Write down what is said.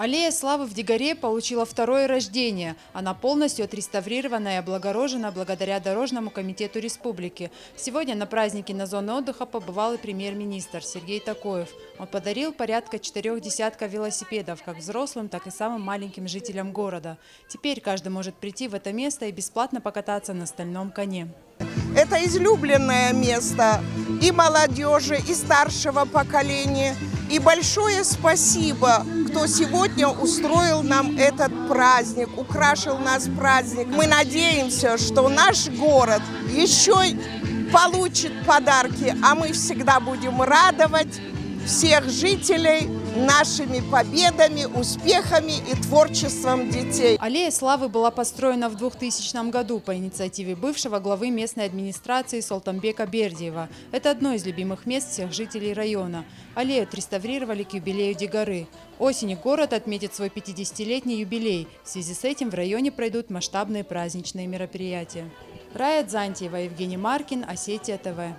Аллея славы в Дегоре получила второе рождение. Она полностью отреставрирована и облагорожена благодаря Дорожному комитету республики. Сегодня на празднике на зоне отдыха побывал и премьер-министр Сергей Такоев. Он подарил порядка 4 десятков велосипедов как взрослым, так и самым маленьким жителям города. Теперь каждый может прийти в это место и бесплатно покататься на стальном коне. Это излюбленное место и молодежи, и старшего поколения. И большое спасибо, кто сегодня устроил нам этот праздник, украшил нас праздник. Мы надеемся, что наш город еще получит подарки, а мы всегда будем радовать всех жителей нашими победами, успехами и творчеством детей. Аллея славы была построена в 2000 году по инициативе бывшего главы местной администрации Солтанбека Бердиева. Это одно из любимых мест всех жителей района. Аллею отреставрировали к юбилею Дегоры. Осенью город отметит свой 50-летний юбилей. В связи с этим в районе пройдут масштабные праздничные мероприятия. Рая Дзантьева, Евгений Маркин, Осетия ТВ.